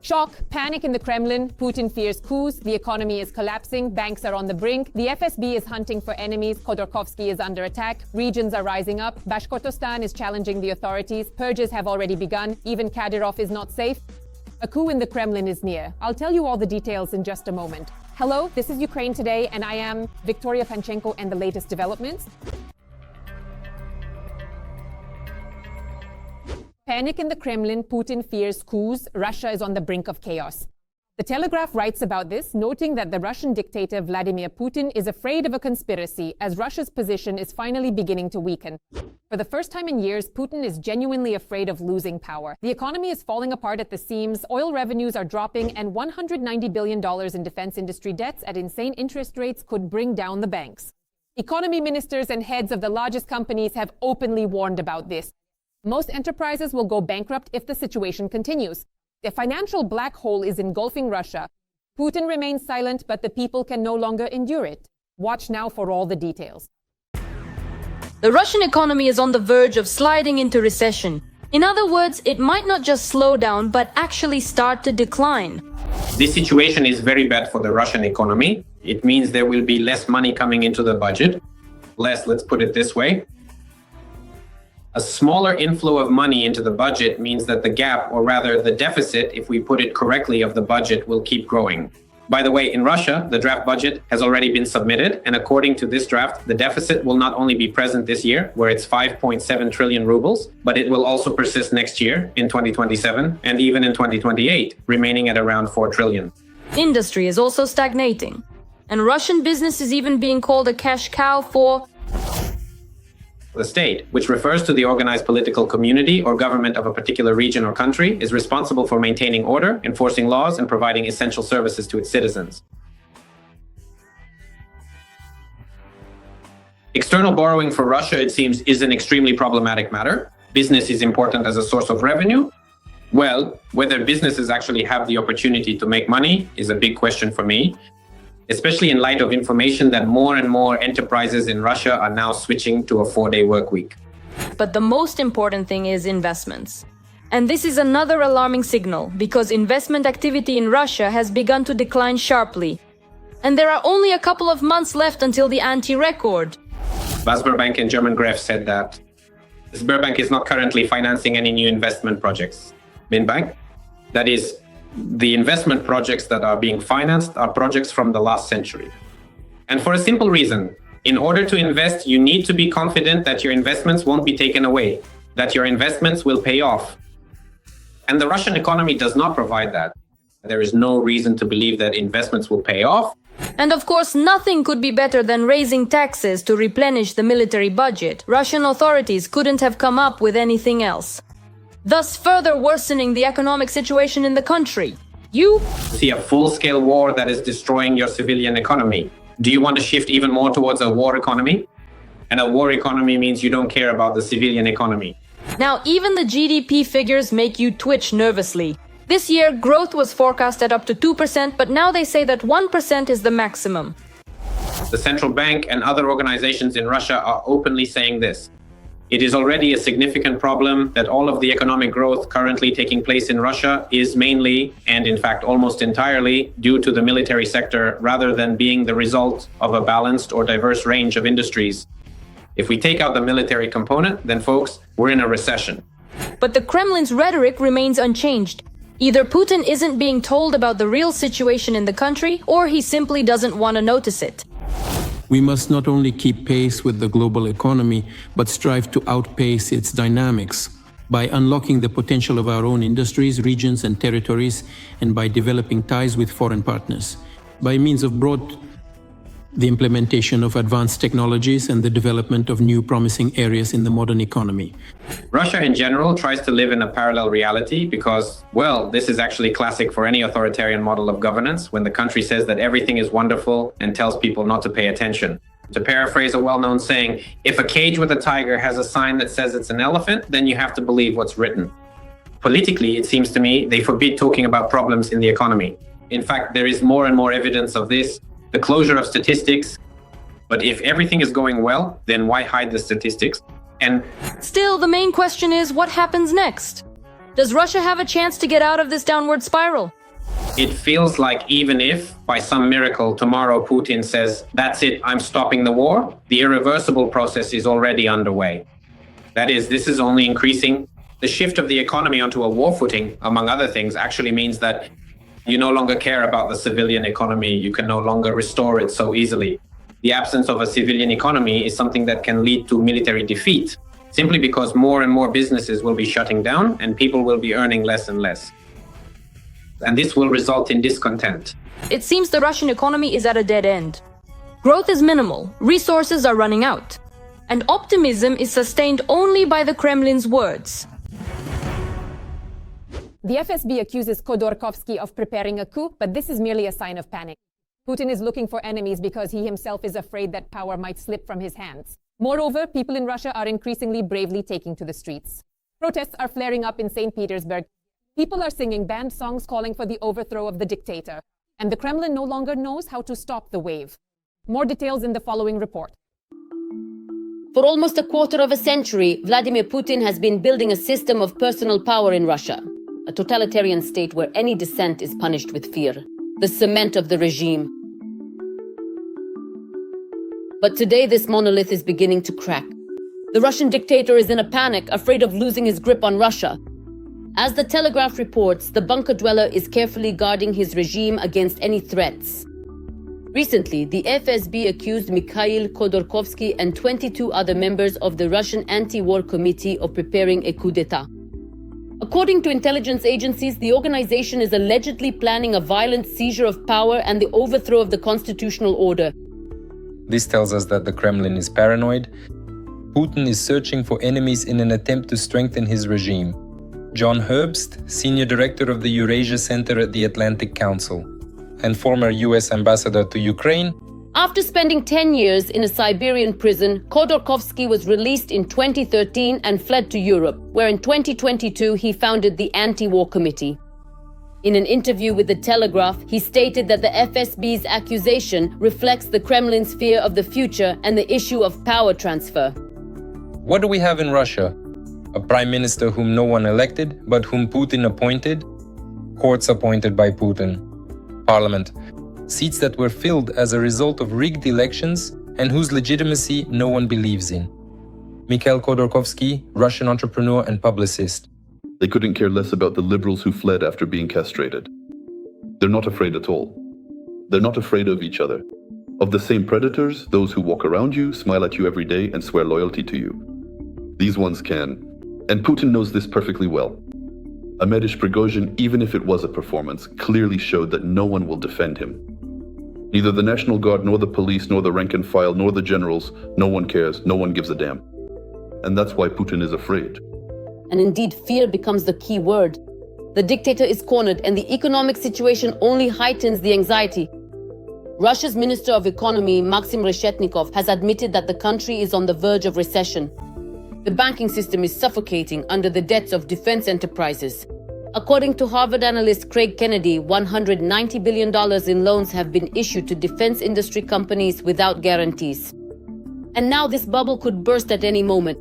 Shock, panic in the Kremlin, Putin fears coups, the economy is collapsing, banks are on the brink, the FSB is hunting for enemies, Khodorkovsky is under attack, regions are rising up, Bashkortostan is challenging the authorities, purges have already begun, even Kadyrov is not safe. A coup in the Kremlin is near. I'll tell you all the details in just a moment. Hello, this is Ukraine Today, and I am Victoria Panchenko, and the latest developments. Panic in the Kremlin, Putin fears coups, Russia is on the brink of chaos. The Telegraph writes about this, noting that the Russian dictator Vladimir Putin is afraid of a conspiracy as Russia's position is finally beginning to weaken. For the first time in years, Putin is genuinely afraid of losing power. The economy is falling apart at the seams, oil revenues are dropping, and $190 billion in defense industry debts at insane interest rates could bring down the banks. Economy ministers and heads of the largest companies have openly warned about this. Most enterprises will go bankrupt if the situation continues. A financial black hole is engulfing Russia. Putin remains silent, but the people can no longer endure it. Watch now for all the details. The Russian economy is on the verge of sliding into recession. In other words, it might not just slow down, but actually start to decline. This situation is very bad for the Russian economy. It means there will be less money coming into the budget. Let's put it this way. A smaller inflow of money into the budget means that the gap, or rather the deficit, if we put it correctly, of the budget will keep growing. By the way, in Russia, the draft budget has already been submitted, and according to this draft, the deficit will not only be present this year, where it's 5.7 trillion rubles, but it will also persist next year, in 2027, and even in 2028, remaining at around 4 trillion. Industry is also stagnating, and Russian business is even being called a cash cow for the state, which refers to the organized political community or government of a particular region or country, is responsible for maintaining order, enforcing laws, and providing essential services to its citizens. External borrowing for Russia, it seems, is an extremely problematic matter. Business is important as a source of revenue. Well, whether businesses actually have the opportunity to make money is a big question for me, especially in light of information that more and more enterprises in Russia are now switching to a 4-day work week. But the most important thing is investments. And this is another alarming signal, because investment activity in Russia has begun to decline sharply. And there are only a couple of months left until the anti-record. Sberbank and German Gref said that Sberbank is not currently financing any new investment projects. Minbank, that is, the investment projects that are being financed are projects from the last century. And for a simple reason, in order to invest, you need to be confident that your investments won't be taken away, that your investments will pay off. And the Russian economy does not provide that. There is no reason to believe that investments will pay off. And of course, nothing could be better than raising taxes to replenish the military budget. Russian authorities couldn't have come up with anything else, thus further worsening the economic situation in the country. You see a full-scale war that is destroying your civilian economy. Do you want to shift even more towards a war economy? And a war economy means you don't care about the civilian economy. Now, even the GDP figures make you twitch nervously. This year, growth was forecast at up to 2%, but now they say that 1% is the maximum. The central bank and other organizations in Russia are openly saying this. It is already a significant problem that all of the economic growth currently taking place in Russia is mainly, and in fact almost entirely, due to the military sector rather than being the result of a balanced or diverse range of industries. If we take out the military component, then folks, we're in a recession. But the Kremlin's rhetoric remains unchanged. Either Putin isn't being told about the real situation in the country, or he simply doesn't want to notice it. We must not only keep pace with the global economy, but strive to outpace its dynamics by unlocking the potential of our own industries, regions, and territories, and by developing ties with foreign partners, by means of the implementation of advanced technologies and the development of new promising areas in the modern economy. Russia in general tries to live in a parallel reality because, well, this is actually classic for any authoritarian model of governance, when the country says that everything is wonderful and tells people not to pay attention. To paraphrase a well-known saying, if a cage with a tiger has a sign that says it's an elephant, then you have to believe what's written. Politically, it seems to me, they forbid talking about problems in the economy. In fact, there is more and more evidence of this. The closure of statistics. But if everything is going well, then why hide the statistics? And still, the main question is what happens next? Does Russia have a chance to get out of this downward spiral? It feels like even if, by some miracle, tomorrow Putin says, that's it, I'm stopping the war, the irreversible process is already underway. That is, this is only increasing. The shift of the economy onto a war footing, among other things, actually means that you no longer care about the civilian economy. You can no longer restore it so easily. The absence of a civilian economy is something that can lead to military defeat, simply because more and more businesses will be shutting down and people will be earning less and less. And this will result in discontent. It seems the Russian economy is at a dead end. Growth is minimal, resources are running out, and optimism is sustained only by the Kremlin's words. The FSB accuses Khodorkovsky of preparing a coup, but this is merely a sign of panic. Putin is looking for enemies because he himself is afraid that power might slip from his hands. Moreover, people in Russia are increasingly bravely taking to the streets. Protests are flaring up in St. Petersburg. People are singing banned songs calling for the overthrow of the dictator. And the Kremlin no longer knows how to stop the wave. More details in the following report. For almost a quarter of a century, Vladimir Putin has been building a system of personal power in Russia. A totalitarian state where any dissent is punished with fear. The cement of the regime. But today this monolith is beginning to crack. The Russian dictator is in a panic, afraid of losing his grip on Russia. As the Telegraph reports, the bunker dweller is carefully guarding his regime against any threats. Recently, the FSB accused Mikhail Khodorkovsky and 22 other members of the Russian anti-war committee of preparing a coup d'etat. According to intelligence agencies, the organization is allegedly planning a violent seizure of power and the overthrow of the constitutional order. This tells us that the Kremlin is paranoid. Putin is searching for enemies in an attempt to strengthen his regime. John Herbst, senior director of the Eurasia Center at the Atlantic Council, and former US ambassador to Ukraine. After spending 10 years in a Siberian prison, Khodorkovsky was released in 2013 and fled to Europe, where in 2022 he founded the Anti-War Committee. In an interview with The Telegraph, he stated that the FSB's accusation reflects the Kremlin's fear of the future and the issue of power transfer. What do we have in Russia? A prime minister whom no one elected, but whom Putin appointed? Courts appointed by Putin. Parliament. Seats that were filled as a result of rigged elections and whose legitimacy no one believes in. Mikhail Khodorkovsky, Russian entrepreneur and publicist. They couldn't care less about the liberals who fled after being castrated. They're not afraid at all. They're not afraid of each other. Of the same predators, those who walk around you, smile at you every day, and swear loyalty to you. These ones can. And Putin knows this perfectly well. Ahmedish Prigozhin, even if it was a performance, clearly showed that no one will defend him. Neither the National Guard, nor the police, nor the rank and file, nor the generals, no one cares, no one gives a damn. And that's why Putin is afraid. And indeed, fear becomes the key word. The dictator is cornered and the economic situation only heightens the anxiety. Russia's Minister of Economy, Maxim Reshetnikov, has admitted that the country is on the verge of recession. The banking system is suffocating under the debts of defense enterprises. According to Harvard analyst Craig Kennedy, $190 billion in loans have been issued to defense industry companies without guarantees. And now this bubble could burst at any moment.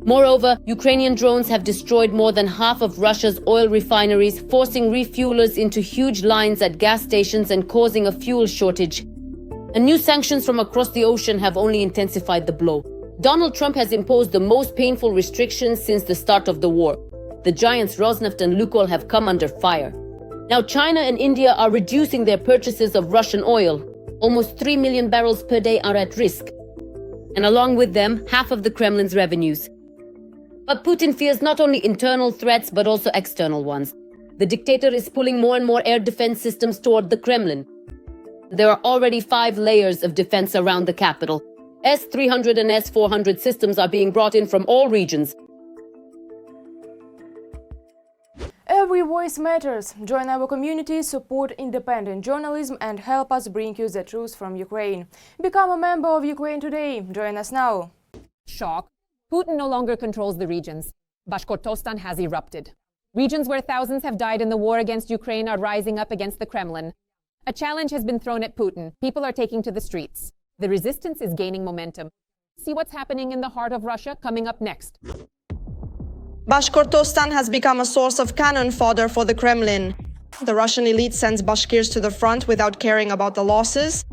Moreover, Ukrainian drones have destroyed more than half of Russia's oil refineries, forcing refuelers into huge lines at gas stations and causing a fuel shortage. And new sanctions from across the ocean have only intensified the blow. Donald Trump has imposed the most painful restrictions since the start of the war. The giants Rosneft and Lukoil have come under fire. Now China and India are reducing their purchases of Russian oil. Almost 3 million barrels per day are at risk. And along with them, half of the Kremlin's revenues. But Putin fears not only internal threats, but also external ones. The dictator is pulling more and more air defense systems toward the Kremlin. There are already 5 layers of defense around the capital. S-300 and S-400 systems are being brought in from all regions. Every voice matters. Join our community, support independent journalism and help us bring you the truth from Ukraine. Become a member of Ukraine Today. Join us now. Shock. Putin no longer controls the regions. Bashkortostan has erupted. Regions where thousands have died in the war against Ukraine are rising up against the Kremlin. A challenge has been thrown at Putin. People are taking to the streets. The resistance is gaining momentum. See what's happening in the heart of Russia coming up next. Bashkortostan has become a source of cannon fodder for the Kremlin. The Russian elite sends Bashkirs to the front without caring about the losses.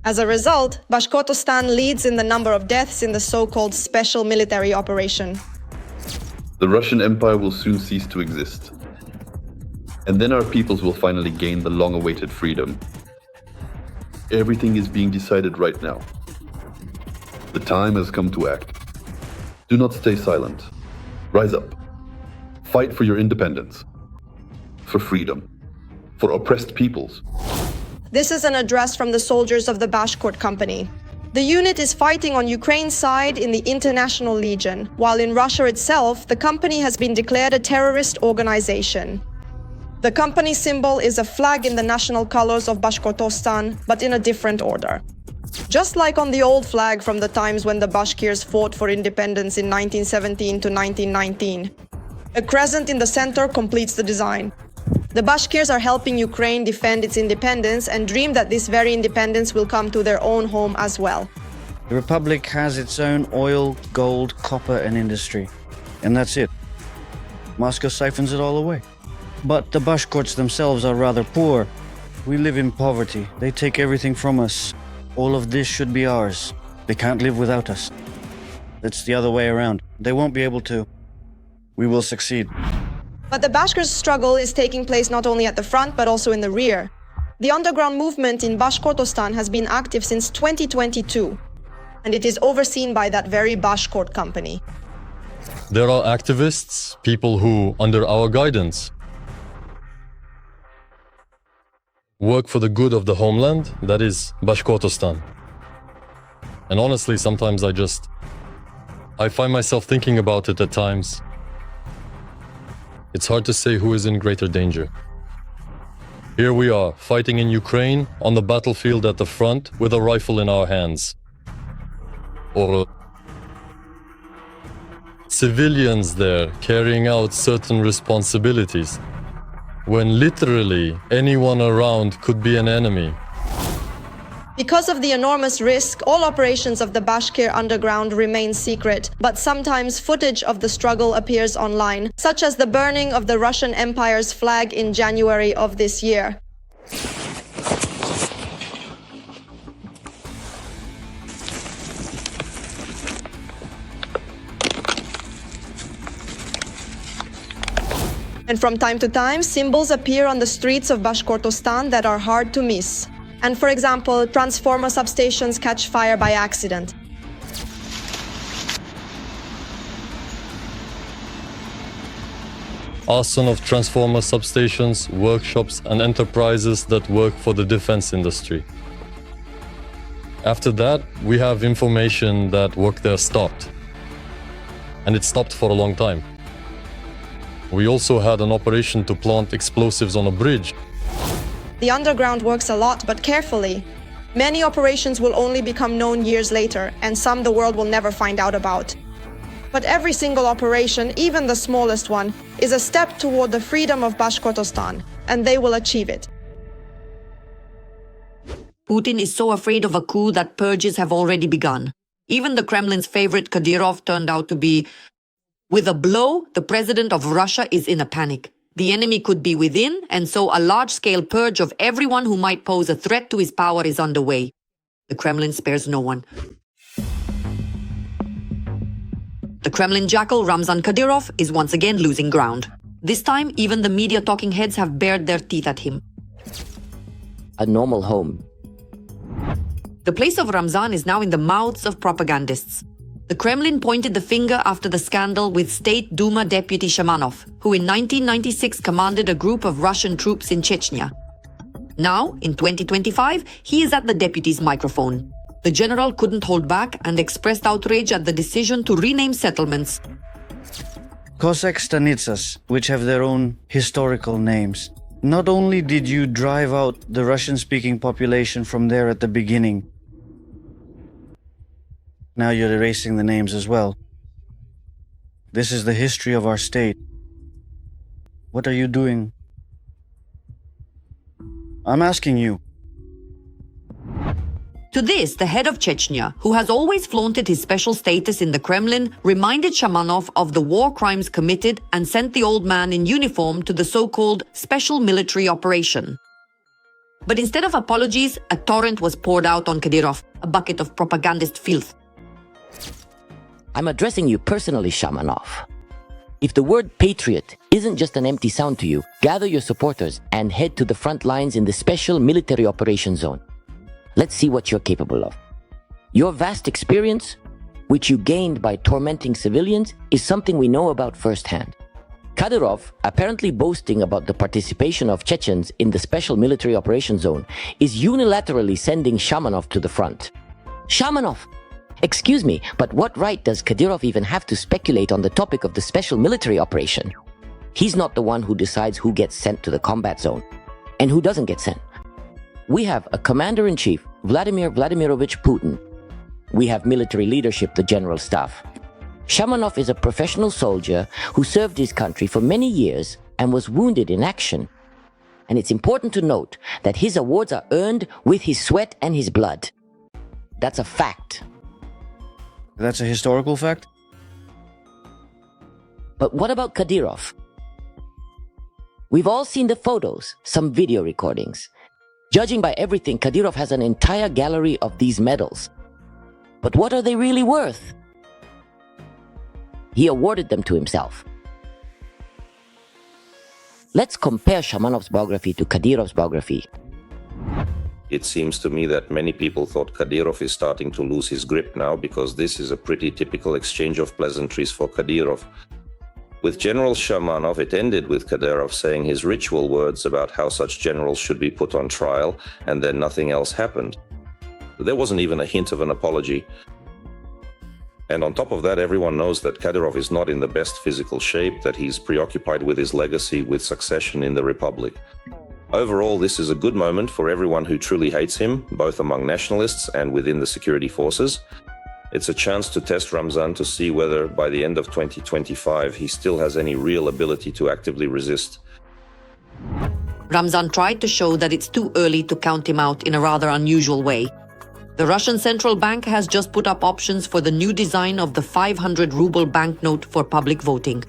As a result, Bashkortostan leads in the number of deaths in the so-called special military operation. The Russian Empire will soon cease to exist. And then our peoples will finally gain the long-awaited freedom. Everything is being decided right now. The time has come to act. Do not stay silent. Rise up. Fight for your independence. For freedom. For oppressed peoples. This is an address from the soldiers of the Bashkort Company. The unit is fighting on Ukraine's side in the International Legion, while in Russia itself, the company has been declared a terrorist organization. The company symbol is a flag in the national colors of Bashkortostan, but in a different order. Just like on the old flag from the times when the Bashkirs fought for independence in 1917 to 1919. A crescent in the center completes the design. The Bashkirs are helping Ukraine defend its independence and dream that this very independence will come to their own home as well. The Republic has its own oil, gold, copper and industry. And that's it. Moscow siphons it all away. But the Bashkorts themselves are rather poor. We live in poverty. They take everything from us. All of this should be ours. They can't live without us. It's the other way around. They won't be able to. We will succeed. But the Bashkirs' struggle is taking place not only at the front, but also in the rear. The underground movement in Bashkortostan has been active since 2022, and it is overseen by that very Bashkort company. There are activists, people who, under our guidance, work for the good of the homeland, that is Bashkortostan. And honestly, sometimes I find myself thinking about it at times. It's hard to say who is in greater danger. Here we are, fighting in Ukraine, on the battlefield at the front, with a rifle in our hands. Or civilians there, carrying out certain responsibilities, when literally anyone around could be an enemy. Because of the enormous risk, all operations of the Bashkir underground remain secret, but sometimes footage of the struggle appears online, such as the burning of the Russian Empire's flag in January of this year. And from time to time, symbols appear on the streets of Bashkortostan that are hard to miss. And for example, transformer substations catch fire by accident. Arson of transformer substations, workshops and enterprises that work for the defense industry. After that, we have information that work there stopped. And it stopped for a long time. We also had an operation to plant explosives on a bridge. The underground works a lot, but carefully. Many operations will only become known years later, and some the world will never find out about. But every single operation, even the smallest one, is a step toward the freedom of Bashkortostan, and they will achieve it. Putin is so afraid of a coup that purges have already begun. Even the Kremlin's favorite Kadyrov turned out to be... With a blow, the president of Russia is in a panic. The enemy could be within, and so a large-scale purge of everyone who might pose a threat to his power is underway. The Kremlin spares no one. The Kremlin jackal Ramzan Kadyrov is once again losing ground. This time, even the media talking heads have bared their teeth at him. A normal home. The place of Ramzan is now in the mouths of propagandists. The Kremlin pointed the finger after the scandal with State Duma Deputy Shamanov, who in 1996 commanded a group of Russian troops in Chechnya. Now, in 2025, he is at the deputy's microphone. The general couldn't hold back and expressed outrage at the decision to rename settlements. Cossack stanitsas, which have their own historical names. Not only did you drive out the Russian-speaking population from there at the beginning, now you're erasing the names as well. This is the history of our state. What are you doing? I'm asking you. To this, the head of Chechnya, who has always flaunted his special status in the Kremlin, reminded Shamanov of the war crimes committed and sent the old man in uniform to the so-called special military operation. But instead of apologies, a torrent was poured out on Kadyrov, a bucket of propagandist filth. I'm addressing you personally, Shamanov. If the word patriot isn't just an empty sound to you, gather your supporters and head to the front lines in the special military operation zone. Let's see what you're capable of. Your vast experience, which you gained by tormenting civilians, is something we know about firsthand. Kadyrov, apparently boasting about the participation of Chechens in the special military operation zone, is unilaterally sending Shamanov to the front. Shamanov! Excuse me, but what right does Kadyrov even have to speculate on the topic of the special military operation? He's not the one who decides who gets sent to the combat zone and who doesn't get sent. We have a commander-in-chief, Vladimir Vladimirovich Putin. We have military leadership, the general staff. Shamanov is a professional soldier who served his country for many years and was wounded in action. And it's important to note that his awards are earned with his sweat and his blood. That's a fact. That's a historical fact? But what about Kadyrov? We've all seen the photos, some video recordings. Judging by everything, Kadyrov has an entire gallery of these medals. But what are they really worth? He awarded them to himself. Let's compare Shamanov's biography to Kadyrov's biography. It seems to me that many people thought Kadyrov is starting to lose his grip now, because this is a pretty typical exchange of pleasantries for Kadyrov. With General Shamanov, it ended with Kadyrov saying his ritual words about how such generals should be put on trial, and then nothing else happened. There wasn't even a hint of an apology. And on top of that, everyone knows that Kadyrov is not in the best physical shape, that he's preoccupied with his legacy, with succession in the Republic. Overall, this is a good moment for everyone who truly hates him, both among nationalists and within the security forces. It's a chance to test Ramzan to see whether, by the end of 2025, he still has any real ability to actively resist. Ramzan tried to show that it's too early to count him out in a rather unusual way. The Russian central bank has just put up options for the new design of the 500-ruble banknote for public voting.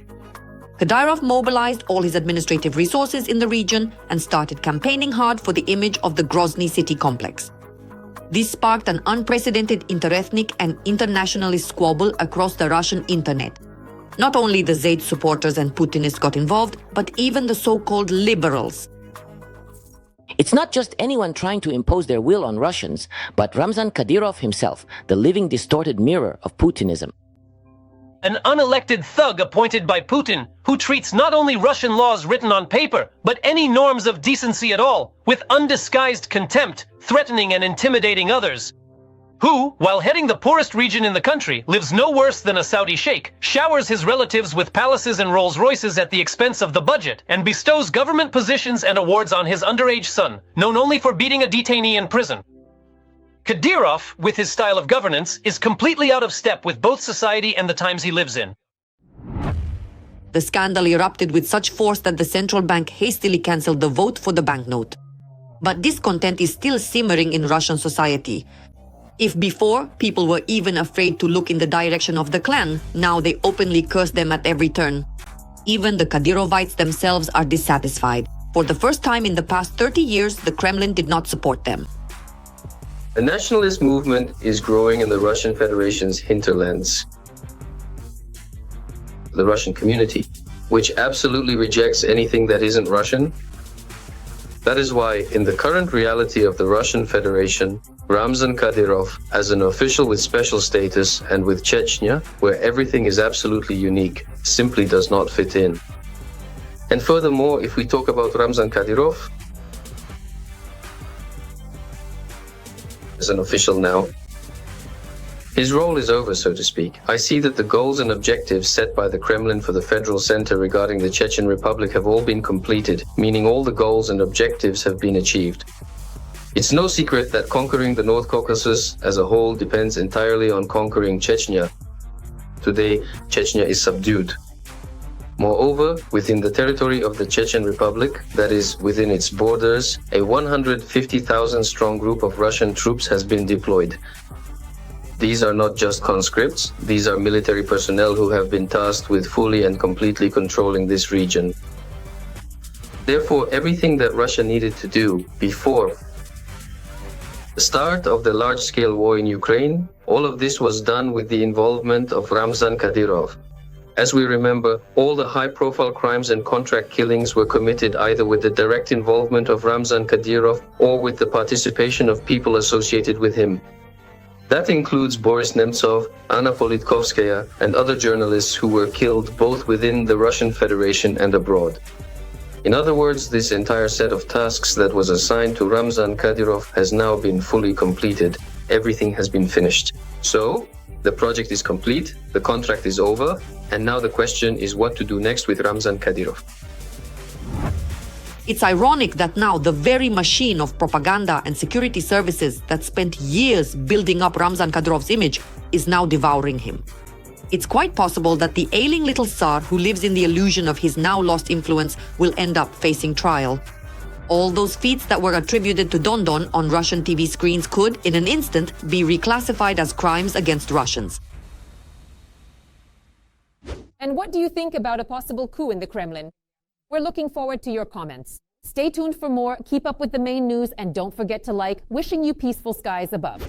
Kadyrov mobilized all his administrative resources in the region and started campaigning hard for the image of the Grozny city complex. This sparked an unprecedented interethnic and internationalist squabble across the Russian internet. Not only the Zayd supporters and Putinists got involved, but even the so-called liberals. It's not just anyone trying to impose their will on Russians, but Ramzan Kadyrov himself, the living distorted mirror of Putinism. An unelected thug appointed by Putin, who treats not only Russian laws written on paper, but any norms of decency at all, with undisguised contempt, threatening and intimidating others. Who, while heading the poorest region in the country, lives no worse than a Saudi sheikh, showers his relatives with palaces and Rolls-Royces at the expense of the budget, and bestows government positions and awards on his underage son, known only for beating a detainee in prison. Kadyrov, with his style of governance, is completely out of step with both society and the times he lives in. The scandal erupted with such force that the central bank hastily cancelled the vote for the banknote. But discontent is still simmering in Russian society. If before, people were even afraid to look in the direction of the clan, now they openly curse them at every turn. Even the Kadyrovites themselves are dissatisfied. For the first time in the past 30 years, the Kremlin did not support them. The nationalist movement is growing in the Russian Federation's hinterlands. The Russian community, which absolutely rejects anything that isn't Russian. That is why, in the current reality of the Russian Federation, Ramzan Kadyrov, as an official with special status and with Chechnya, where everything is absolutely unique, simply does not fit in. And furthermore, if we talk about Ramzan Kadyrov, as an official now, his role is over, so to speak. I see that the goals and objectives set by the Kremlin for the Federal Center regarding the Chechen Republic have all been completed, meaning all the goals and objectives have been achieved. It's no secret that conquering the North Caucasus as a whole depends entirely on conquering Chechnya. Today, Chechnya is subdued. Moreover, within the territory of the Chechen Republic, that is, within its borders, a 150,000-strong group of Russian troops has been deployed. These are not just conscripts, these are military personnel who have been tasked with fully and completely controlling this region. Therefore, everything that Russia needed to do before the start of the large-scale war in Ukraine, all of this was done with the involvement of Ramzan Kadyrov. As we remember, all the high-profile crimes and contract killings were committed either with the direct involvement of Ramzan Kadyrov or with the participation of people associated with him. That includes Boris Nemtsov, Anna Politkovskaya, and other journalists who were killed both within the Russian Federation and abroad. In other words, this entire set of tasks that was assigned to Ramzan Kadyrov has now been fully completed. Everything has been finished. So, the project is complete, the contract is over, and now the question is what to do next with Ramzan Kadyrov. It's ironic that now the very machine of propaganda and security services that spent years building up Ramzan Kadyrov's image is now devouring him. It's quite possible that the ailing little Tsar who lives in the illusion of his now lost influence will end up facing trial. All those feats that were attributed to Dondon on Russian TV screens could, in an instant, be reclassified as crimes against Russians. And what do you think about a possible coup in the Kremlin? We're looking forward to your comments. Stay tuned for more, keep up with the main news, and don't forget to like. Wishing you peaceful skies above.